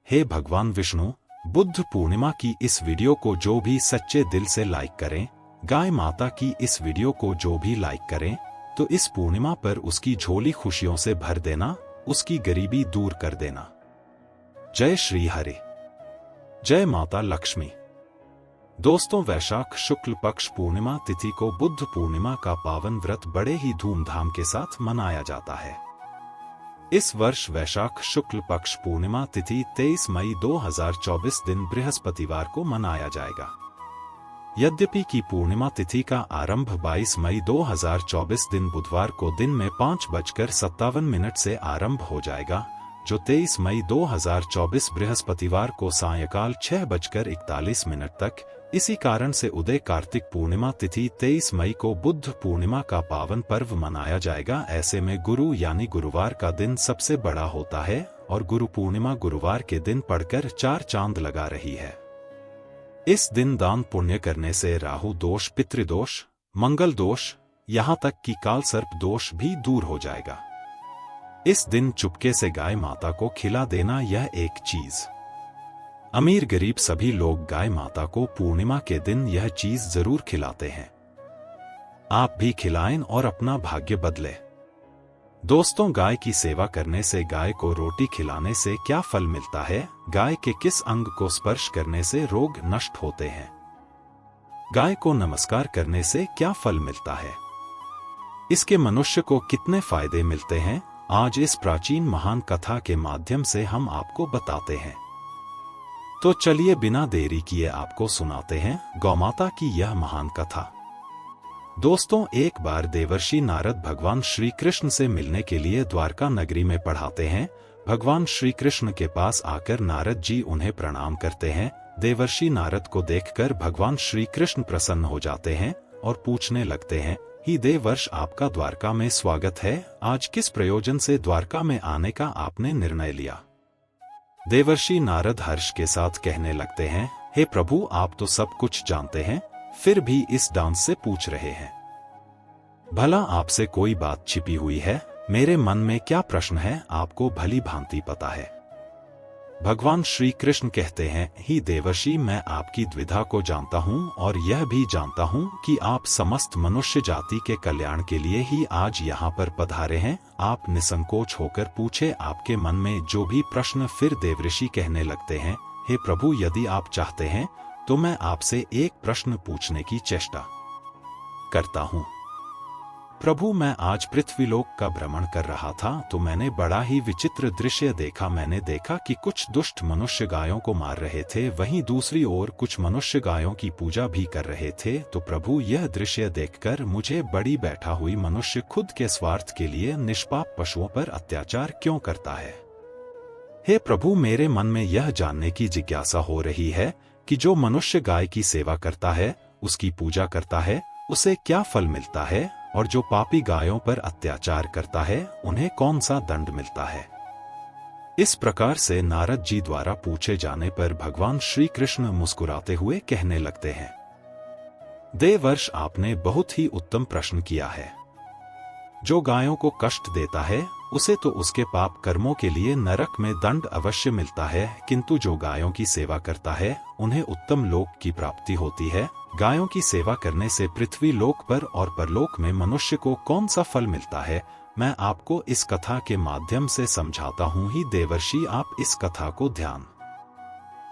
हे भगवान विष्णु, बुद्ध पूर्णिमा की इस वीडियो को जो भी सच्चे दिल से लाइक करें, गाय माता की इस वीडियो को जो भी लाइक करें, तो इस पूर्णिमा पर उसकी झोली खुशियों से भर देना, उसकी गरीबी दूर कर देना। जय श्री हरि, जय माता लक्ष्मी। दोस्तों, वैशाख शुक्ल पक्ष पूर्णिमा तिथि को बुद्ध पूर्णिमा का पावन व्रत बड़े ही धूमधाम के साथ मनाया जाता है। इस वर्ष वैशाख शुक्ल पक्ष पूर्णिमा तिथि 23 मई 2024 दिन बृहस्पतिवार को मनाया जाएगा। यद्यपि की पूर्णिमा तिथि का आरंभ 22 मई 2024 दिन बुधवार को दिन में 5:57 से आरंभ हो जाएगा, जो 23 मई 2024 बृहस्पतिवार को सायंकाल 6:41 तक। इसी कारण से उदय कार्तिक पूर्णिमा तिथि 23 मई को बुद्ध पूर्णिमा का पावन पर्व मनाया जाएगा। ऐसे में गुरु यानी गुरुवार का दिन सबसे बड़ा होता है और गुरु पूर्णिमा गुरुवार के दिन पड़कर 4 चांद लगा रही है। इस दिन दान पुण्य करने से राहु दोष, पितृदोष, मंगल दोष, यहाँ तक कि काल सर्प दोष भी दूर हो जाएगा। इस दिन चुपके से गाय माता को खिला देना, यह एक चीज। अमीर गरीब सभी लोग गाय माता को पूर्णिमा के दिन यह चीज जरूर खिलाते हैं। आप भी खिलाएं और अपना भाग्य बदले। दोस्तों, गाय की सेवा करने से, गाय को रोटी खिलाने से क्या फल मिलता है? गाय के किस अंग को स्पर्श करने से रोग नष्ट होते हैं? गाय को नमस्कार करने से क्या फल मिलता है? इसके मनुष्य को कितने फायदे मिलते हैं? आज इस प्राचीन महान कथा के माध्यम से हम आपको बताते हैं। तो चलिए बिना देरी किए आपको सुनाते हैं गौमाता की यह महान कथा। दोस्तों, एक बार देवर्षि नारद भगवान श्री कृष्ण से मिलने के लिए द्वारका नगरी में पधारते हैं। भगवान श्री कृष्ण के पास आकर नारद जी उन्हें प्रणाम करते हैं। देवर्षि नारद को देखकर भगवान श्री कृष्ण प्रसन्न हो जाते हैं और पूछने लगते हैं, ही देवर्ष, आपका द्वारका में स्वागत है। आज किस प्रयोजन से द्वारका में आने का आपने निर्णय लिया? देवर्षि नारद हर्ष के साथ कहने लगते हैं, हे प्रभु, आप तो सब कुछ जानते हैं, फिर भी इस डांस से पूछ रहे हैं। भला आपसे कोई बात छिपी हुई है? मेरे मन में क्या प्रश्न है, आपको भली भांति पता है। भगवान श्री कृष्ण कहते हैं, ही देवर्षि, मैं आपकी द्विधा को जानता हूँ और यह भी जानता हूँ कि आप समस्त मनुष्य जाति के कल्याण के लिए ही आज यहाँ पर पधारे हैं। आप निसंकोच होकर पूछे आपके मन में जो भी प्रश्न। फिर देवर्षि कहने लगते हैं, हे प्रभु, यदि आप चाहते हैं तो मैं आपसे एक प्रश्न पूछने की चेष्टा करता हूँ। प्रभु, मैं आज पृथ्वीलोक का भ्रमण कर रहा था तो मैंने बड़ा ही विचित्र दृश्य देखा। मैंने देखा कि कुछ दुष्ट मनुष्य गायों को मार रहे थे, वहीं दूसरी ओर कुछ मनुष्य गायों की पूजा भी कर रहे थे। तो प्रभु, यह दृश्य देखकर मुझे बड़ी बैठा हुई मनुष्य खुद के स्वार्थ के लिए निष्पाप पशुओं पर अत्याचार क्यों करता है? हे प्रभु, मेरे मन में यह जानने की जिज्ञासा हो रही है कि जो मनुष्य गाय की सेवा करता है, उसकी पूजा करता है, उसे क्या फल मिलता है, और जो पापी गायों पर अत्याचार करता है, उन्हें कौन सा दंड मिलता है? इस प्रकार से नारद जी द्वारा पूछे जाने पर भगवान श्री कृष्ण मुस्कुराते हुए कहने लगते हैं, देवर्ष, आपने बहुत ही उत्तम प्रश्न किया है। जो गायों को कष्ट देता है, उसे तो उसके पाप कर्मों के लिए नरक में दंड अवश्य मिलता है, किंतु जो गायों की सेवा करता है, उन्हें उत्तम लोक की प्राप्ति होती है। गायों की सेवा करने से पृथ्वी लोक पर और परलोक में मनुष्य को कौन सा फल मिलता है, मैं आपको इस कथा के माध्यम से समझाता हूँ। ही देवर्षि, आप इस कथा को ध्यान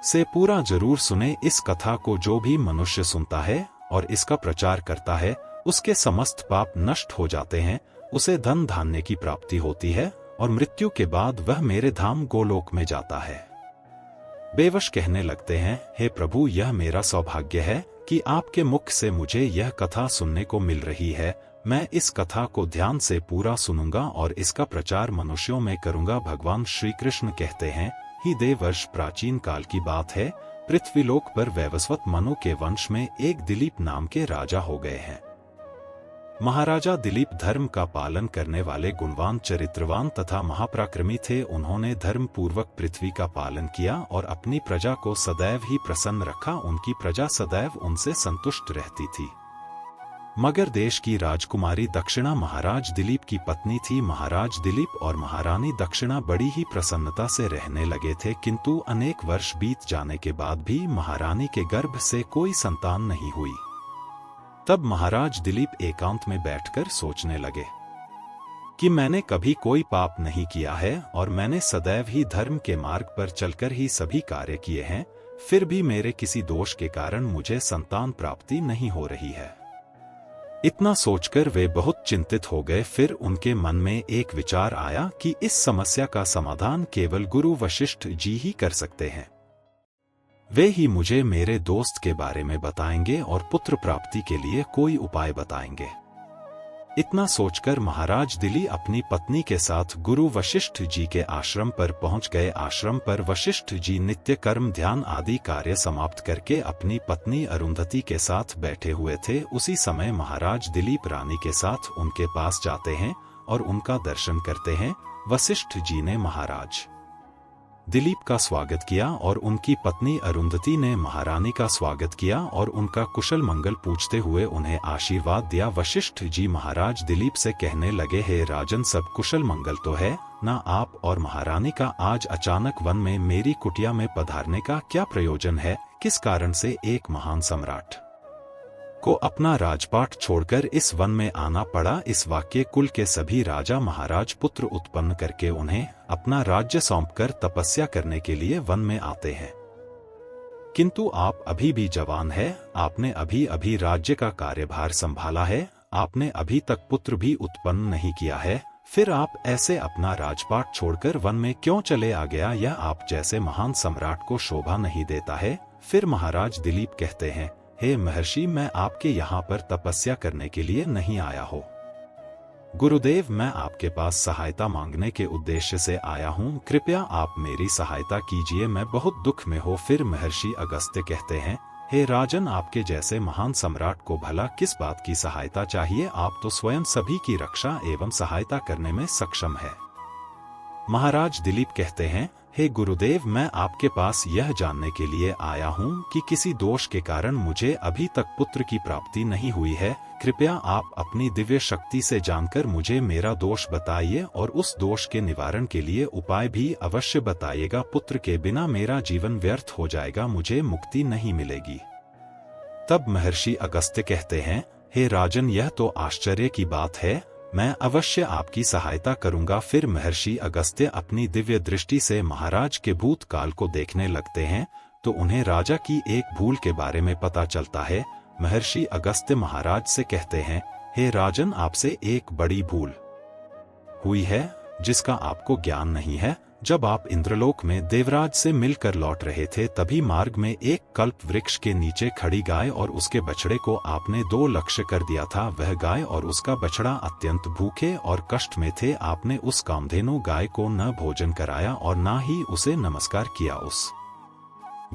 से पूरा जरूर सुने। इस कथा को जो भी मनुष्य सुनता है और इसका प्रचार करता है, उसके समस्त पाप नष्ट हो जाते हैं, उसे धन धान्य की प्राप्ति होती है और मृत्यु के बाद वह मेरे धाम गोलोक में जाता है। बेवश कहने लगते हैं, हे प्रभु, यह मेरा सौभाग्य है कि आपके मुख से मुझे यह कथा सुनने को मिल रही है। मैं इस कथा को ध्यान से पूरा सुनूंगा और इसका प्रचार मनुष्यों में करूंगा। भगवान श्री कृष्ण कहते हैं, ही देवर्ष, प्राचीन काल की बात है, पृथ्वीलोक पर वैवस्वत मनु के वंश में एक दिलीप नाम के राजा हो गए हैं। महाराजा दिलीप धर्म का पालन करने वाले गुणवान, चरित्रवान तथा महापराक्रमी थे। उन्होंने धर्म पूर्वक पृथ्वी का पालन किया और अपनी प्रजा को सदैव ही प्रसन्न रखा। उनकी प्रजा सदैव उनसे संतुष्ट रहती थी। मगर देश की राजकुमारी दक्षिणा महाराज दिलीप की पत्नी थी। महाराज दिलीप और महारानी दक्षिणा बड़ी ही प्रसन्नता से रहने लगे थे, किंतु अनेक वर्ष बीत जाने के बाद भी महारानी के गर्भ से कोई संतान नहीं हुई। तब महाराज दिलीप एकांत में बैठकर सोचने लगे कि मैंने कभी कोई पाप नहीं किया है और मैंने सदैव ही धर्म के मार्ग पर चलकर ही सभी कार्य किए हैं, फिर भी मेरे किसी दोष के कारण मुझे संतान प्राप्ति नहीं हो रही है। इतना सोचकर वे बहुत चिंतित हो गए। फिर उनके मन में एक विचार आया कि इस समस्या का समाधान केवल गुरु वशिष्ठ जी ही कर सकते हैं। वे ही मुझे मेरे दोस्त के बारे में बताएंगे और पुत्र प्राप्ति के लिए कोई उपाय बताएंगे। इतना सोचकर महाराज दिली अपनी पत्नी के साथ गुरु वशिष्ठ जी के आश्रम पर पहुंच गए। आश्रम पर वशिष्ठ जी नित्य कर्म ध्यान आदि कार्य समाप्त करके अपनी पत्नी अरुंधति के साथ बैठे हुए थे। उसी समय महाराज दिलीप रानी के साथ उनके पास जाते हैं और उनका दर्शन करते हैं। वशिष्ठ जी ने महाराज दिलीप का स्वागत किया और उनकी पत्नी अरुंधति ने महारानी का स्वागत किया और उनका कुशल मंगल पूछते हुए उन्हें आशीर्वाद दिया। वशिष्ठ जी महाराज दिलीप से कहने लगे, हे राजन, सब कुशल मंगल तो है ना? आप और महारानी का आज अचानक वन में मेरी कुटिया में पधारने का क्या प्रयोजन है? किस कारण से एक महान सम्राट को अपना राजपाट छोड़कर इस वन में आना पड़ा? इस वाक्य कुल के सभी राजा महाराज पुत्र उत्पन्न करके उन्हें अपना राज्य सौंपकर तपस्या करने के लिए वन में आते हैं, किंतु आप अभी भी जवान हैं, आपने अभी अभी राज्य का कार्यभार संभाला है, आपने अभी तक पुत्र भी उत्पन्न नहीं किया है, फिर आप ऐसे अपना राजपाट छोड़कर वन में क्यों चले आ गया? यह आप जैसे महान सम्राट को शोभा नहीं देता है। फिर महाराज दिलीप कहते हैं, हे महर्षि, मैं आपके यहाँ पर तपस्या करने के लिए नहीं आया हो। गुरुदेव, मैं आपके पास सहायता मांगने के उद्देश्य से आया हूँ, कृपया आप मेरी सहायता कीजिए, मैं बहुत दुख में हो। फिर महर्षि अगस्त्य कहते हैं, हे राजन, आपके जैसे महान सम्राट को भला किस बात की सहायता चाहिए? आप तो स्वयं सभी की रक्षा एवं सहायता करने में सक्षम है। महाराज दिलीप कहते हैं, हे गुरुदेव, मैं आपके पास यह जानने के लिए आया हूँ कि किसी दोष के कारण मुझे अभी तक पुत्र की प्राप्ति नहीं हुई है। कृपया आप अपनी दिव्य शक्ति से जानकर मुझे मेरा दोष बताइए और उस दोष के निवारण के लिए उपाय भी अवश्य बताइएगा। पुत्र के बिना मेरा जीवन व्यर्थ हो जाएगा, मुझे मुक्ति नहीं मिलेगी। तब महर्षि अगस्त्य कहते हैं, हे राजन, यह तो आश्चर्य की बात है, मैं अवश्य आपकी सहायता करूंगा। फिर महर्षि अगस्त्य अपनी दिव्य दृष्टि से महाराज के भूतकाल को देखने लगते हैं तो उन्हें राजा की एक भूल के बारे में पता चलता है। महर्षि अगस्त्य महाराज से कहते हैं, हे राजन, आपसे एक बड़ी भूल हुई है जिसका आपको ज्ञान नहीं है। जब आप इंद्रलोक में देवराज से मिलकर लौट रहे थे, तभी मार्ग में एक कल्प वृक्ष के नीचे खड़ी गाय और उसके बछड़े को आपने दो लक्ष्य कर दिया था। वह गाय और उसका बछड़ा अत्यंत भूखे और कष्ट में थे। आपने उस कामधेनु गाय को न भोजन कराया और न ही उसे नमस्कार किया। उस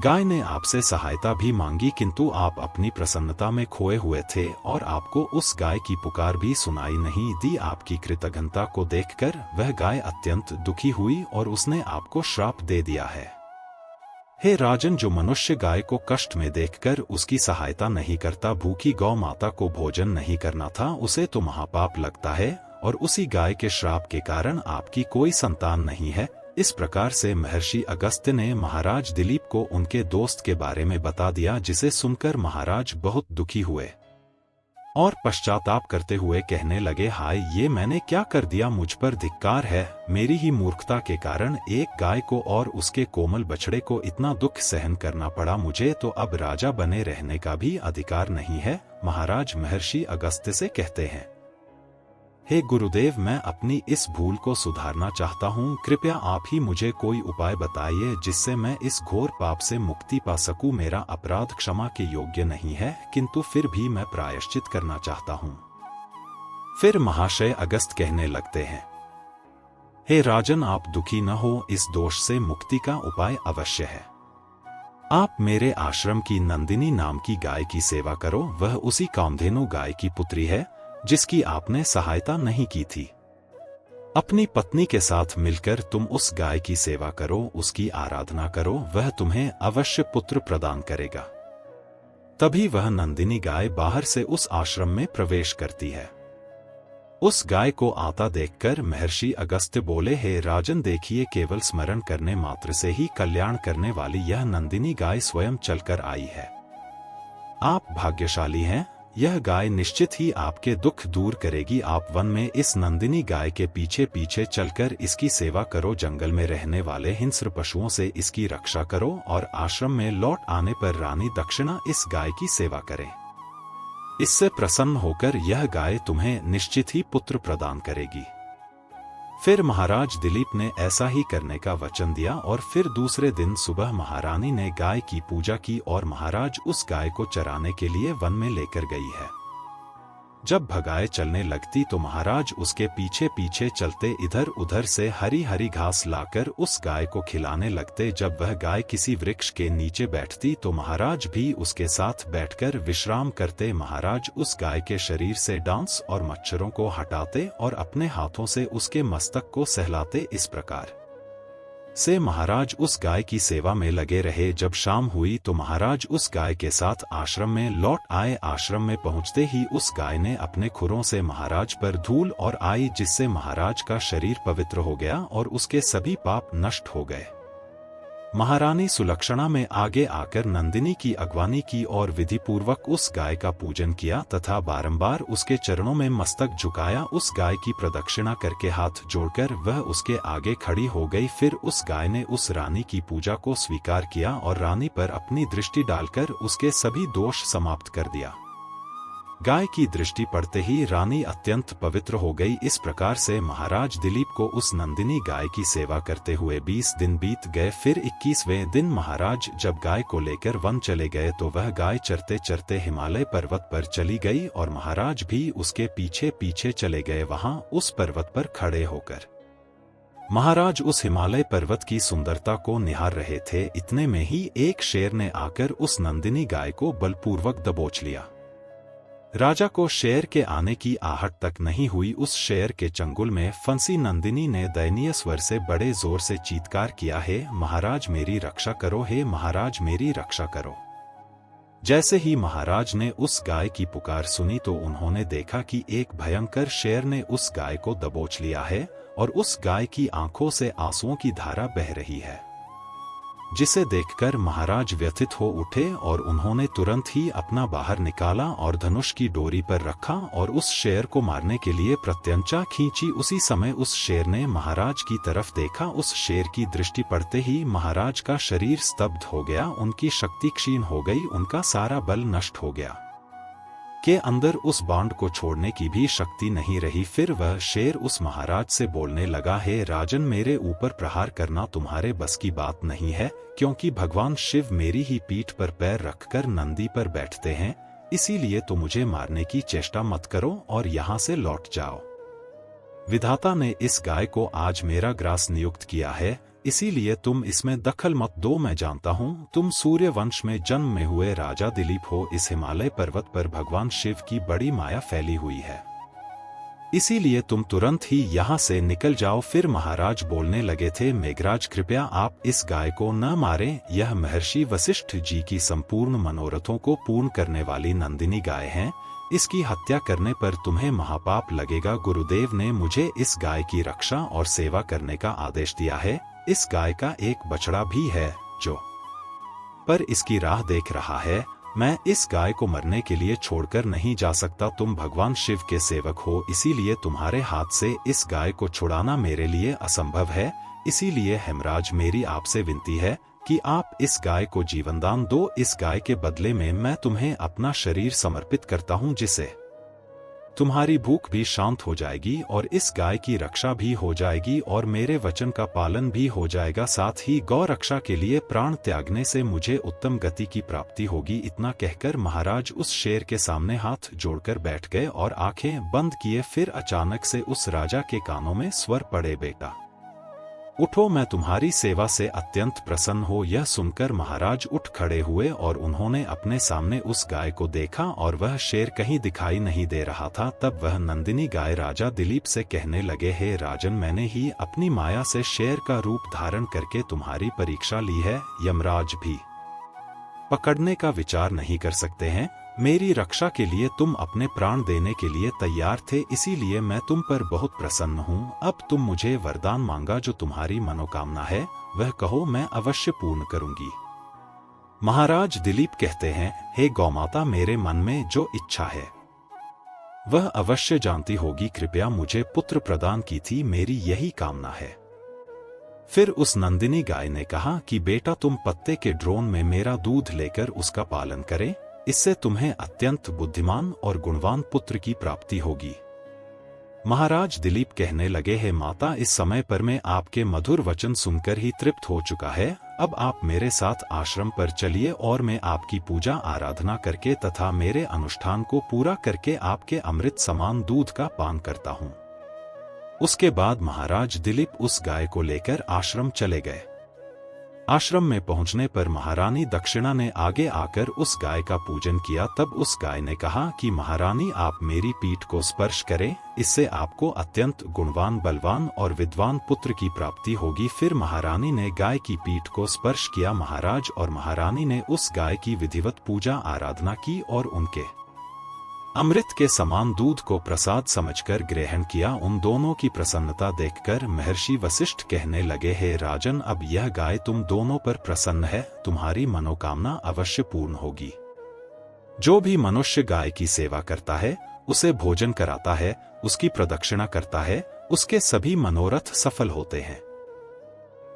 गाय ने आपसे सहायता भी मांगी, किंतु आप अपनी प्रसन्नता में खोए हुए थे और आपको उस गाय की पुकार भी सुनाई नहीं दी। आपकी कृतज्ञता को देखकर वह गाय अत्यंत दुखी हुई और उसने आपको श्राप दे दिया है। हे राजन, जो मनुष्य गाय को कष्ट में देखकर उसकी सहायता नहीं करता, भूखी गौ माता को भोजन नहीं करना था, उसे तो महापाप लगता है और उसी गाय के श्राप के कारण आपकी कोई संतान नहीं है। इस प्रकार से महर्षि अगस्त्य ने महाराज दिलीप को उनके दोस्त के बारे में बता दिया, जिसे सुनकर महाराज बहुत दुखी हुए और पश्चाताप करते हुए कहने लगे, हाय, ये मैंने क्या कर दिया? मुझ पर धिक्कार है। मेरी ही मूर्खता के कारण एक गाय को और उसके कोमल बछड़े को इतना दुख सहन करना पड़ा। मुझे तो अब राजा बने रहने का भी अधिकार नहीं है। महाराज महर्षि अगस्त्य से कहते हैं, हे गुरुदेव, मैं अपनी इस भूल को सुधारना चाहता हूँ, कृपया आप ही मुझे कोई उपाय बताइए जिससे मैं इस घोर पाप से मुक्ति पा सकूं। मेरा अपराध क्षमा के योग्य नहीं है, किंतु फिर भी मैं प्रायश्चित करना चाहता हूँ। फिर महाशय अगस्त कहने लगते हैं, हे राजन, आप दुखी न हो, इस दोष से मुक्ति का उपाय अवश्य है। आप मेरे आश्रम की नंदिनी नाम की गाय की सेवा करो। वह उसी कामधेनु गाय की पुत्री है जिसकी आपने सहायता नहीं की थी। अपनी पत्नी के साथ मिलकर तुम उस गाय की सेवा करो, उसकी आराधना करो, वह तुम्हें अवश्य पुत्र प्रदान करेगा। तभी वह नंदिनी गाय बाहर से उस आश्रम में प्रवेश करती है। उस गाय को आता देखकर महर्षि अगस्त्य बोले, हे राजन, देखिए, केवल स्मरण करने मात्र से ही कल्याण करने वाली यह नंदिनी गाय स्वयं चलकर आई है। आप भाग्यशाली हैं, यह गाय निश्चित ही आपके दुख दूर करेगी। आप वन में इस नंदिनी गाय के पीछे पीछे चलकर इसकी सेवा करो, जंगल में रहने वाले हिंस्र पशुओं से इसकी रक्षा करो और आश्रम में लौट आने पर रानी दक्षिणा इस गाय की सेवा करें। इससे प्रसन्न होकर यह गाय तुम्हें निश्चित ही पुत्र प्रदान करेगी। फिर महाराज दिलीप ने ऐसा ही करने का वचन दिया और फिर दूसरे दिन सुबह महारानी ने गाय की पूजा की और महाराज उस गाय को चराने के लिए वन में लेकर गई है। जब भगाए चलने लगती तो महाराज उसके पीछे पीछे चलते इधर उधर से हरी हरी घास लाकर उस गाय को खिलाने लगते। जब वह गाय किसी वृक्ष के नीचे बैठती तो महाराज भी उसके साथ बैठकर विश्राम करते। महाराज उस गाय के शरीर से डांस और मच्छरों को हटाते और अपने हाथों से उसके मस्तक को सहलाते। इस प्रकार से महाराज उस गाय की सेवा में लगे रहे। जब शाम हुई तो महाराज उस गाय के साथ आश्रम में लौट आए। आश्रम में पहुंचते ही उस गाय ने अपने खुरों से महाराज पर धूल और आई, जिससे महाराज का शरीर पवित्र हो गया और उसके सभी पाप नष्ट हो गए। महारानी सुलक्षणा में आगे आकर नंदिनी की अगवानी की और विधि पूर्वक उस गाय का पूजन किया तथा बारंबार उसके चरणों में मस्तक झुकाया। उस गाय की प्रदक्षिणा करके हाथ जोड़कर वह उसके आगे खड़ी हो गई। फिर उस गाय ने उस रानी की पूजा को स्वीकार किया और रानी पर अपनी दृष्टि डालकर उसके सभी दोष समाप्त कर दिया। गाय की दृष्टि पड़ते ही रानी अत्यंत पवित्र हो गई। इस प्रकार से महाराज दिलीप को उस नंदिनी गाय की सेवा करते हुए 20 दिन बीत गए। फिर 21वें दिन महाराज जब गाय को लेकर वन चले गए तो वह गाय चरते चरते हिमालय पर्वत पर चली गई और महाराज भी उसके पीछे पीछे चले गए। वहां उस पर्वत पर खड़े होकर महाराज उस हिमालय पर्वत की सुंदरता को निहार रहे थे। इतने में ही एक शेर ने आकर उस नंदिनी गाय को बलपूर्वक दबोच लिया। राजा को शेर के आने की आहट तक नहीं हुई। उस शेर के चंगुल में फंसी नंदिनी ने दयनीय स्वर से बड़े जोर से चीत्कार किया, हे महाराज मेरी रक्षा करो, हे महाराज मेरी रक्षा करो। जैसे ही महाराज ने उस गाय की पुकार सुनी तो उन्होंने देखा कि एक भयंकर शेर ने उस गाय को दबोच लिया है और उस गाय की आंखों से आंसुओं की धारा बह रही है, जिसे देखकर महाराज व्यथित हो उठे और उन्होंने तुरंत ही अपना बाहर निकाला और धनुष की डोरी पर रखा और उस शेर को मारने के लिए प्रत्यंचा खींची। उसी समय उस शेर ने महाराज की तरफ देखा। उस शेर की दृष्टि पड़ते ही महाराज का शरीर स्तब्ध हो गया, उनकी शक्ति क्षीण हो गई, उनका सारा बल नष्ट हो गया के अंदर उस बांड को छोड़ने की भी शक्ति नहीं रही। फिर वह शेर उस महाराज से बोलने लगा, हे राजन, मेरे ऊपर प्रहार करना तुम्हारे बस की बात नहीं है, क्योंकि भगवान शिव मेरी ही पीठ पर पैर रखकर नंदी पर बैठते हैं। इसीलिए तो मुझे मारने की चेष्टा मत करो और यहाँ से लौट जाओ। विधाता ने इस गाय को आज मेरा ग्रास नियुक्त किया है, इसीलिए तुम इसमें दखल मत दो। मैं जानता हूँ तुम सूर्य वंश में जन्म में हुए राजा दिलीप हो। इस हिमालय पर्वत पर भगवान शिव की बड़ी माया फैली हुई है, इसीलिए तुम तुरंत ही यहाँ से निकल जाओ। फिर महाराज बोलने लगे थे, मेघराज कृपया आप इस गाय को न मारें। यह महर्षि वशिष्ठ जी की संपूर्ण मनोरथों को पूर्ण करने वाली नंदिनी गाय है, इसकी हत्या करने पर तुम्हें महापाप लगेगा। गुरुदेव ने मुझे इस गाय की रक्षा और सेवा करने का आदेश दिया है। इस गाय का एक बछड़ा भी है जो पर इसकी राह देख रहा है। मैं इस गाय को मरने के लिए छोड़कर नहीं जा सकता। तुम भगवान शिव के सेवक हो, इसीलिए तुम्हारे हाथ से इस गाय को छुड़ाना मेरे लिए असंभव है। इसीलिए हेमराज मेरी आपसे विनती है कि आप इस गाय को जीवनदान दो। इस गाय के बदले में मैं तुम्हें अपना शरीर समर्पित करता हूँ, जिससे तुम्हारी भूख भी शांत हो जाएगी और इस गाय की रक्षा भी हो जाएगी और मेरे वचन का पालन भी हो जाएगा। साथ ही गौ रक्षा के लिए प्राण त्यागने से मुझे उत्तम गति की प्राप्ति होगी। इतना कहकर महाराज उस शेर के सामने हाथ जोड़कर बैठ गए और आंखें बंद किए। फिर अचानक से उस राजा के कानों में स्वर पड़े, बेटा उठो, मैं तुम्हारी सेवा से अत्यंत प्रसन्न हो। यह सुनकर महाराज उठ खड़े हुए और उन्होंने अपने सामने उस गाय को देखा और वह शेर कहीं दिखाई नहीं दे रहा था। तब वह नंदिनी गाय राजा दिलीप से कहने लगे, हे राजन, मैंने ही अपनी माया से शेर का रूप धारण करके तुम्हारी परीक्षा ली है। यमराज भी पकड़ने का विचार नहीं कर सकते हैं। मेरी रक्षा के लिए तुम अपने प्राण देने के लिए तैयार थे, इसीलिए मैं तुम पर बहुत प्रसन्न हूँ। अब तुम मुझे वरदान मांगा, जो तुम्हारी मनोकामना है वह कहो, मैं अवश्य पूर्ण करूंगी। महाराज दिलीप कहते हैं, हे गौमाता, मेरे मन में जो इच्छा है वह अवश्य जानती होगी। कृपया मुझे पुत्र प्रदान की थी, मेरी यही कामना है। फिर उस नंदिनी गाय ने कहा कि बेटा, तुम पत्ते के ड्रोन में मेरा दूध लेकर उसका पालन करें, इससे तुम्हें अत्यंत बुद्धिमान और गुणवान पुत्र की प्राप्ति होगी। महाराज दिलीप कहने लगे, हे माता, इस समय पर मैं आपके मधुर वचन सुनकर ही तृप्त हो चुका है। अब आप मेरे साथ आश्रम पर चलिए और मैं आपकी पूजा आराधना करके तथा मेरे अनुष्ठान को पूरा करके आपके अमृत समान दूध का पान करता हूँ। उसके बाद महाराज दिलीप उस गाय को लेकर आश्रम चले गए। आश्रम में पहुंचने पर महारानी दक्षिणा ने आगे आकर उस गाय का पूजन किया। तब उस गाय ने कहा कि महारानी, आप मेरी पीठ को स्पर्श करें, इससे आपको अत्यंत गुणवान, बलवान और विद्वान पुत्र की प्राप्ति होगी। फिर महारानी ने गाय की पीठ को स्पर्श किया। महाराज और महारानी ने उस गाय की विधिवत पूजा आराधना की और उनके अमृत के समान दूध को प्रसाद समझकर ग्रहण किया। उन दोनों की प्रसन्नता देखकर महर्षि वशिष्ठ कहने लगे, हे राजन, अब यह गाय तुम दोनों पर प्रसन्न है, तुम्हारी मनोकामना अवश्य पूर्ण होगी। जो भी मनुष्य गाय की सेवा करता है, उसे भोजन कराता है, उसकी प्रदक्षिणा करता है, उसके सभी मनोरथ सफल होते हैं।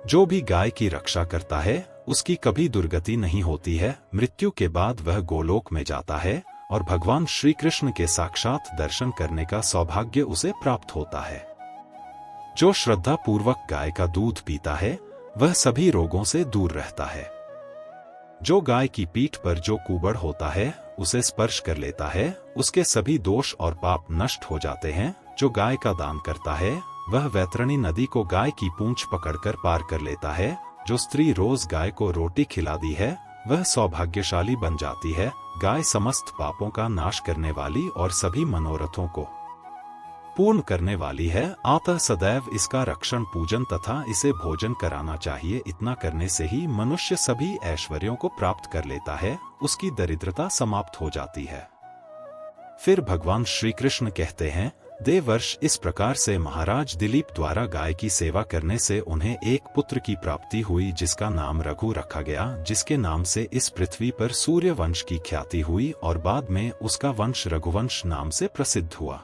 जो भी गाय की रक्षा करता है, उसकी कभी दुर्गति नहीं होती है। मृत्यु के बाद वह गोलोक में जाता है और भगवान श्री कृष्ण के साक्षात दर्शन करने का सौभाग्य उसे प्राप्त होता है। जो श्रद्धा पूर्वक गाय का दूध पीता है, वह सभी रोगों से दूर रहता है। जो गाय की पीठ पर जो कुबड़ होता है, उसे स्पर्श कर लेता है, उसके सभी दोष और पाप नष्ट हो जाते हैं। जो गाय का दान करता है, वह वैतरणी नदी को गाय की पूंछ पकड़कर पार कर लेता है। जो स्त्री रोज गाय को रोटी खिलाती है, वह सौभाग्यशाली बन जाती है। गाय समस्त पापों का नाश करने वाली और सभी मनोरथों को पूर्ण करने वाली है। अतः सदैव इसका रक्षण, पूजन तथा इसे भोजन कराना चाहिए। इतना करने से ही मनुष्य सभी ऐश्वर्यों को प्राप्त कर लेता है, उसकी दरिद्रता समाप्त हो जाती है। फिर भगवान श्री कृष्ण कहते हैं, देवर्ष, इस प्रकार से महाराज दिलीप द्वारा गाय की सेवा करने से उन्हें एक पुत्र की प्राप्ति हुई, जिसका नाम रघु रखा गया, जिसके नाम से इस पृथ्वी पर सूर्य वंश की ख्याति हुई और बाद में उसका वंश रघुवंश नाम से प्रसिद्ध हुआ।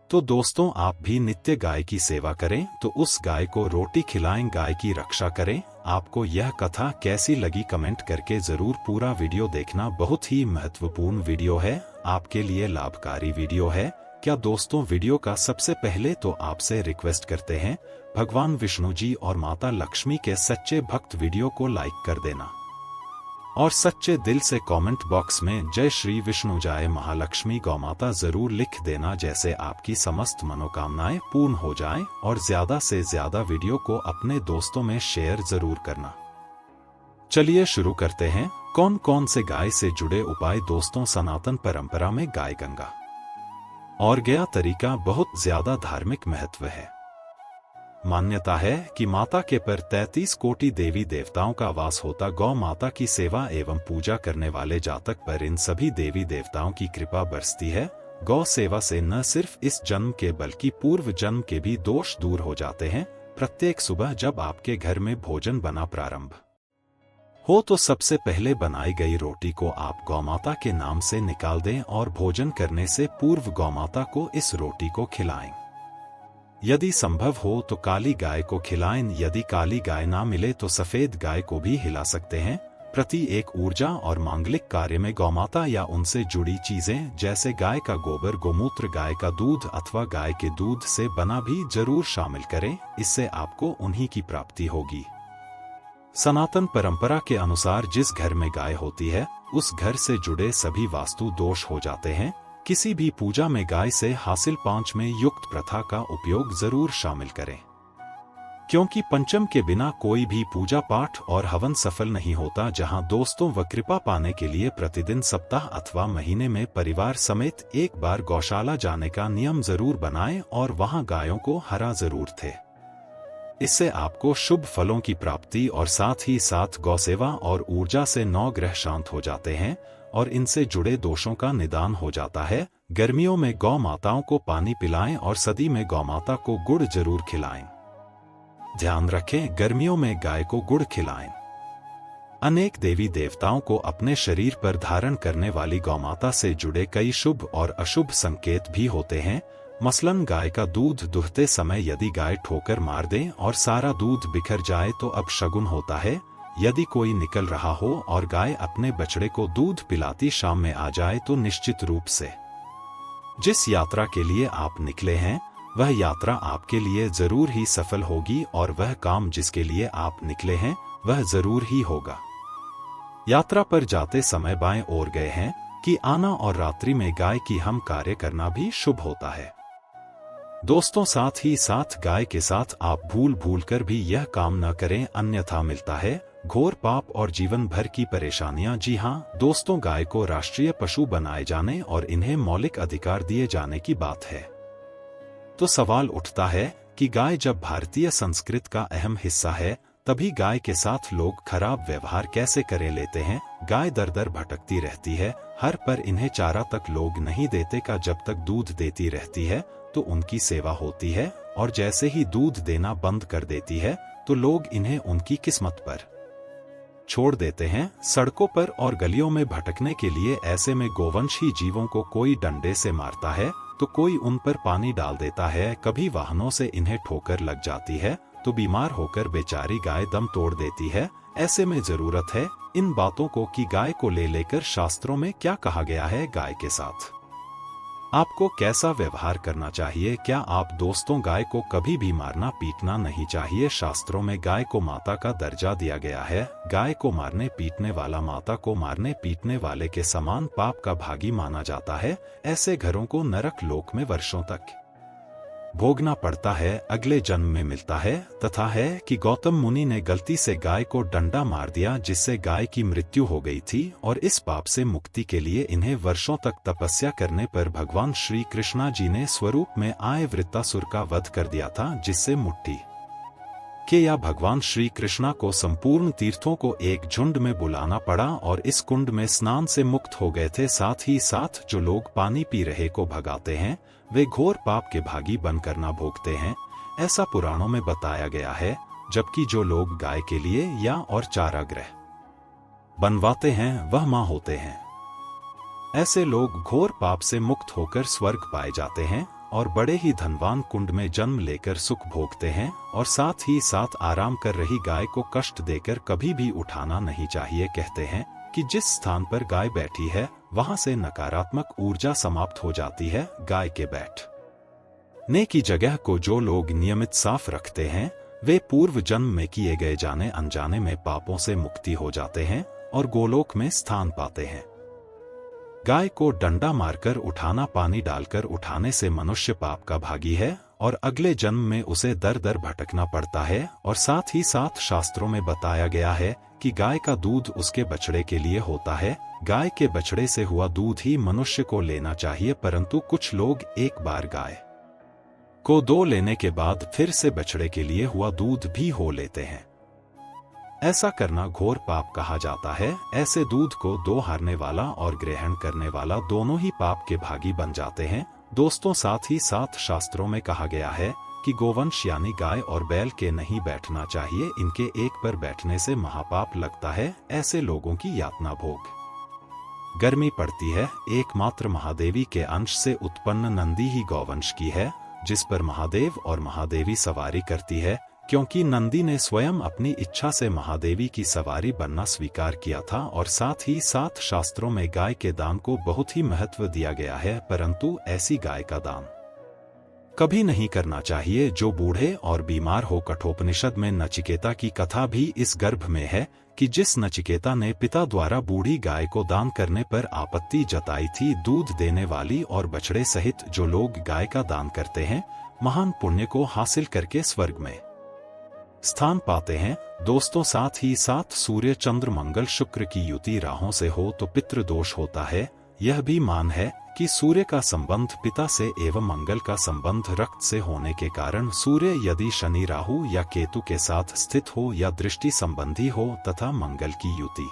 तो दोस्तों, आप भी नित्य गाय की सेवा करें, तो उस गाय को रोटी खिलाएं, गाय की रक्षा करें। आपको यह कथा कैसी लगी कमेंट करके जरूर पूरा वीडियो देखना। बहुत ही महत्वपूर्ण वीडियो है, आपके लिए लाभकारी वीडियो है। क्या दोस्तों, वीडियो का सबसे पहले तो आपसे रिक्वेस्ट करते हैं, भगवान विष्णु जी और माता लक्ष्मी के सच्चे भक्त वीडियो को लाइक कर देना और सच्चे दिल से कमेंट बॉक्स में जय श्री विष्णु जय महालक्ष्मी गौमाता जरूर लिख देना, जैसे आपकी समस्त मनोकामनाएं पूर्ण हो जाएं। और ज्यादा से ज्यादा वीडियो को अपने दोस्तों में शेयर जरूर करना। चलिए शुरू करते हैं। कौन कौन से गाय से जुड़े उपाय। दोस्तों, सनातन परंपरा में गाय गंगा और गया तरीका बहुत ज्यादा धार्मिक महत्व है। मान्यता है कि माता के पर 33 कोटि देवी देवताओं का वास होता। गौ माता की सेवा एवं पूजा करने वाले जातक पर इन सभी देवी देवताओं की कृपा बरसती है। गौ सेवा से न सिर्फ इस जन्म के बल्कि पूर्व जन्म के भी दोष दूर हो जाते हैं। प्रत्येक सुबह जब आपके घर में भोजन बना प्रारंभ हो, तो सबसे पहले बनाई गई रोटी को आप गौमाता के नाम से निकाल दें और भोजन करने से पूर्व गौमाता को इस रोटी को खिलाएं। यदि संभव हो तो काली गाय को खिलाएं। यदि काली गाय ना मिले तो सफेद गाय को भी हिला सकते हैं। प्रति एक ऊर्जा और मांगलिक कार्य में गौमाता या उनसे जुड़ी चीजें जैसे गाय का गोबर, गोमूत्र, गाय का दूध अथवा गाय के दूध से बना भी जरूर शामिल करें। इससे आपको उन्हीं की प्राप्ति होगी। सनातन परंपरा के अनुसार जिस घर में गाय होती है, उस घर से जुड़े सभी वास्तु दोष हो जाते हैं। किसी भी पूजा में गाय से हासिल 5 में युक्त प्रथा का उपयोग जरूर शामिल करें, क्योंकि पंचम के बिना कोई भी पूजा पाठ और हवन सफल नहीं होता। जहां दोस्तों, व कृपा पाने के लिए प्रतिदिन, सप्ताह अथवा महीने में परिवार समेत एक बार गौशाला जाने का नियम जरूर बनाएं और वहां गायों को हरा जरूर थे। इससे आपको शुभ फलों की प्राप्ति और साथ ही साथ गौसेवा और ऊर्जा से 9 ग्रह शांत हो जाते हैं और इनसे जुड़े दोषों का निदान हो जाता है। गर्मियों में गौ माताओं को पानी पिलाएं और सर्दी में गौ माता को गुड़ जरूर खिलाएं। ध्यान रखें, गर्मियों में गाय को गुड़ खिलाएं। अनेक देवी देवताओं को अपने शरीर पर धारण करने वाली गौमाता से जुड़े कई शुभ और अशुभ संकेत भी होते हैं। मसलन गाय का दूध दुहते समय यदि गाय ठोकर मार दे और सारा दूध बिखर जाए तो अपशगुन होता है। यदि कोई निकल रहा हो और गाय अपने बछड़े को दूध पिलाती शाम में आ जाए तो निश्चित रूप से जिस यात्रा के लिए आप निकले हैं वह यात्रा आपके लिए जरूर ही सफल होगी और वह काम जिसके लिए आप निकले हैं वह जरूर ही होगा। यात्रा पर जाते समय बाएं ओर गए हैं कि आना और रात्रि में गाय की हम कार्य करना भी शुभ होता है। दोस्तों, साथ ही साथ गाय के साथ आप भूल कर भी यह काम न करें, अन्यथा मिलता है घोर पाप और जीवन भर की परेशानियां। जी हां दोस्तों, गाय को राष्ट्रीय पशु बनाए जाने और इन्हें मौलिक अधिकार दिए जाने की बात है। तो सवाल उठता है कि गाय जब भारतीय संस्कृति का अहम हिस्सा है तभी गाय के साथ लोग खराब व्यवहार कैसे करे लेते हैं। गाय दर दर भटकती रहती है, हर पर इन्हें चारा तक लोग नहीं देते का। जब तक दूध देती रहती है तो उनकी सेवा होती है और जैसे ही दूध देना बंद कर देती है तो लोग इन्हें उनकी किस्मत पर छोड़ देते हैं। सड़कों पर और गलियों में भटकने के लिए ऐसे में गोवंशी जीवों को कोई डंडे से मारता है तो कोई उन पर पानी डाल देता है। कभी वाहनों से इन्हें ठोकर लग जाती है तो बीमार होकर बेचारी गाय दम तोड़ देती है। ऐसे में जरूरत है इन बातों को कि गाय को लेकर शास्त्रों में क्या कहा गया है, गाय के साथ आपको कैसा व्यवहार करना चाहिए। क्या आप दोस्तों, गाय को कभी भी मारना पीटना नहीं चाहिए। शास्त्रों में गाय को माता का दर्जा दिया गया है। गाय को मारने पीटने वाला माता को मारने पीटने वाले के समान पाप का भागी माना जाता है। ऐसे घरों को नरक लोक में वर्षों तक भोगना पड़ता है, अगले जन्म में मिलता है। तथा है कि गौतम मुनि ने गलती से गाय को डंडा मार दिया जिससे गाय की मृत्यु हो गई थी और इस पाप से मुक्ति के लिए इन्हें वर्षों तक तपस्या करने पर भगवान श्री कृष्णा जी ने स्वरूप में आए वृत्तासुर का वध कर दिया था, जिससे मुट्ठी के या भगवान श्री कृष्णा को संपूर्ण तीर्थों को एक झुंड में बुलाना पड़ा और इस कुंड में स्नान से मुक्त हो गए थे। साथ ही साथ जो लोग पानी पी रहे को भगाते हैं वे घोर पाप के भागी बनकर ना भोगते हैं, ऐसा पुराणों में बताया गया है। जबकि जो लोग गाय के लिए या और चारागृह बनवाते हैं वह मां होते हैं। ऐसे लोग घोर पाप से मुक्त होकर स्वर्ग पाए जाते हैं और बड़े ही धनवान कुंड में जन्म लेकर सुख भोगते हैं। और साथ ही साथ आराम कर रही गाय को कष्ट देकर कभी भी उठाना नहीं चाहिए। कहते हैं कि जिस स्थान पर गाय बैठी है वहां से नकारात्मक ऊर्जा समाप्त हो जाती है। गाय के बैठने की जगह को जो लोग नियमित साफ रखते हैं वे पूर्व जन्म में किए गए जाने अनजाने में पापों से मुक्ति हो जाते हैं और गोलोक में स्थान पाते हैं। गाय को डंडा मारकर उठाना, पानी डालकर उठाने से मनुष्य पाप का भागी है और अगले जन्म में उसे दर दर भटकना पड़ता है। और साथ ही साथ शास्त्रों में बताया गया है कि गाय का दूध उसके बछड़े के लिए होता है। गाय के बछड़े से हुआ दूध ही मनुष्य को लेना चाहिए, परंतु कुछ लोग एक बार गाय को दो लेने के बाद फिर से बछड़े के लिए हुआ दूध भी हो लेते हैं। ऐसा करना घोर पाप कहा जाता है। ऐसे दूध को दो हारने वाला और ग्रहण करने वाला दोनों ही पाप के भागी बन जाते हैं। दोस्तों, साथ ही साथ शास्त्रों में कहा गया है कि गोवंश यानी गाय और बैल के नहीं बैठना चाहिए। इनके एक पर बैठने से महापाप लगता है। ऐसे लोगों की यातना भोग गर्मी पड़ती है। एकमात्र महादेवी के अंश से उत्पन्न नंदी ही गौवंश की है, जिस पर महादेव और महादेवी सवारी करती है। क्योंकि नंदी ने स्वयं अपनी इच्छा से महादेवी की सवारी बनना स्वीकार किया था। और साथ ही साथ शास्त्रों में गाय के दान को बहुत ही महत्व दिया गया है, परंतु ऐसी गाय का दान कभी नहीं करना चाहिए जो बूढ़े और बीमार हो। कठोपनिषद में नचिकेता की कथा भी इस गर्भ में है कि जिस नचिकेता ने पिता द्वारा बूढ़ी गाय को दान करने पर आपत्ति जताई थी। दूध देने वाली और बछड़े सहित जो लोग गाय का दान करते हैं महान पुण्य को हासिल करके स्वर्ग में स्थान पाते हैं। दोस्तों, साथ ही साथ सूर्य चंद्र मंगल शुक्र की युति राहों से हो तो पितृदोष होता है। यह भी मान है कि सूर्य का संबंध पिता से एवं मंगल का संबंध रक्त से होने के कारण सूर्य यदि शनि राहु या केतु के साथ स्थित हो या दृष्टि संबंधी हो तथा मंगल की युति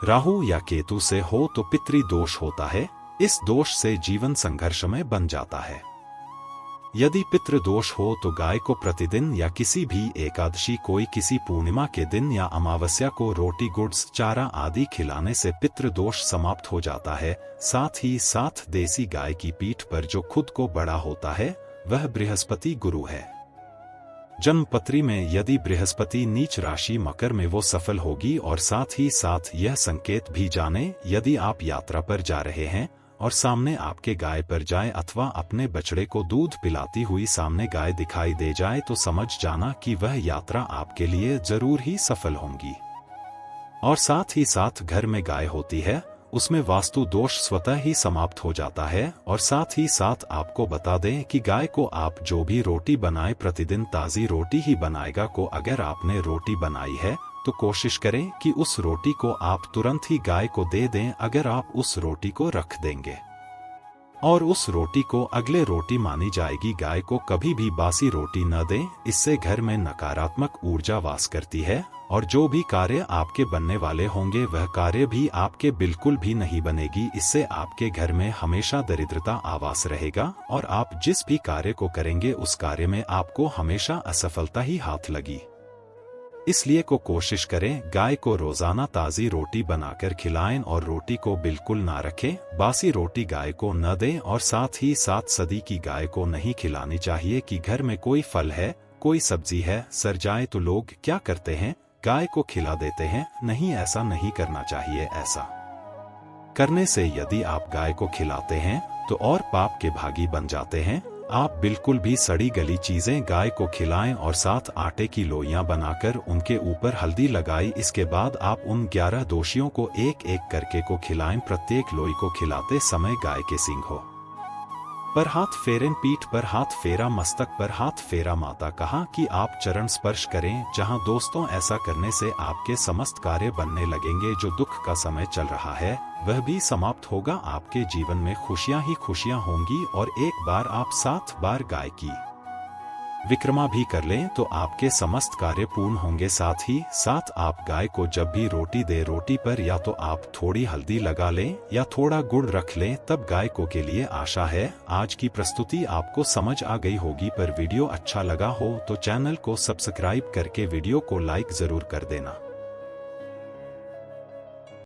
राहु या केतु से हो तो पितृ दोष होता है। इस दोष से जीवन संघर्षमय बन जाता है। यदि पितृ दोष हो तो गाय को प्रतिदिन या किसी भी एकादशी कोई किसी पूर्णिमा के दिन या अमावस्या को रोटी गुड्स चारा आदि खिलाने से पितृ दोष समाप्त हो जाता है। साथ ही साथ देसी गाय की पीठ पर जो खुद को बड़ा होता है वह बृहस्पति गुरु है। जन्मपत्री में यदि बृहस्पति नीच राशि मकर में वो सफल होगी। और साथ ही साथ यह संकेत भी जाने यदि आप यात्रा पर जा रहे हैं और सामने आपके गाय पर जाए अथवा अपने बछड़े को दूध पिलाती हुई सामने गाय दिखाई दे जाए तो समझ जाना कि वह यात्रा आपके लिए जरूर ही सफल होगी। और साथ ही साथ घर में गाय होती है उसमें वास्तु दोष स्वतः ही समाप्त हो जाता है। और साथ ही साथ आपको बता दें कि गाय को आप जो भी रोटी बनाए प्रतिदिन ताज़ी रोटी ही बनाएगा। को अगर आपने रोटी बनाई है तो कोशिश करें कि उस रोटी को आप तुरंत ही गाय को दे दें। अगर आप उस रोटी को रख देंगे और उस रोटी को अगले रोटी मानी जाएगी, गाय को कभी भी बासी रोटी न दें। इससे घर में नकारात्मक ऊर्जा वास करती है और जो भी कार्य आपके बनने वाले होंगे वह कार्य भी आपके बिल्कुल भी नहीं बनेगी। इससे आपके घर में हमेशा दरिद्रता आवास रहेगा और आप जिस भी कार्य को करेंगे उस कार्य में आपको हमेशा असफलता ही हाथ लगी। इसलिए को कोशिश करें गाय को रोजाना ताज़ी रोटी बनाकर खिलाएं और रोटी को बिल्कुल ना रखें। बासी रोटी गाय को न दें और साथ ही साथ सदी की गाय को नहीं खिलानी चाहिए कि घर में कोई फल है कोई सब्जी है सर जाए तो लोग क्या करते हैं गाय को खिला देते हैं। नहीं, ऐसा नहीं करना चाहिए। ऐसा करने से यदि आप गाय को खिलाते हैं तो और पाप के भागी बन जाते हैं। आप बिल्कुल भी सड़ी गली चीजें गाय को खिलाएं और साथ आटे की लोइयां बनाकर उनके ऊपर हल्दी लगाई। इसके बाद आप उन 11 दोषियों को एक एक करके को खिलाएं। प्रत्येक लोई को खिलाते समय गाय के सींगों पर हाथ फेरें, पीठ पर हाथ फेरा, मस्तक पर हाथ फेरा। माता कहा कि आप चरण स्पर्श करें। जहां दोस्तों ऐसा करने से आपके समस्त कार्य बनने लगेंगे। जो दुख का समय चल रहा है वह भी समाप्त होगा। आपके जीवन में खुशियां ही खुशियां होंगी। और एक बार आप 7 बार गाय की विक्रमा भी कर लें तो आपके समस्त कार्य पूर्ण होंगे। साथ ही साथ आप गाय को जब भी रोटी दे रोटी पर या तो आप थोड़ी हल्दी लगा लें या थोड़ा गुड़ रख लें, तब गाय को के लिए आशा है आज की प्रस्तुति आपको समझ आ गई होगी। पर वीडियो अच्छा लगा हो तो चैनल को सब्सक्राइब करके वीडियो को लाइक जरूर कर देना।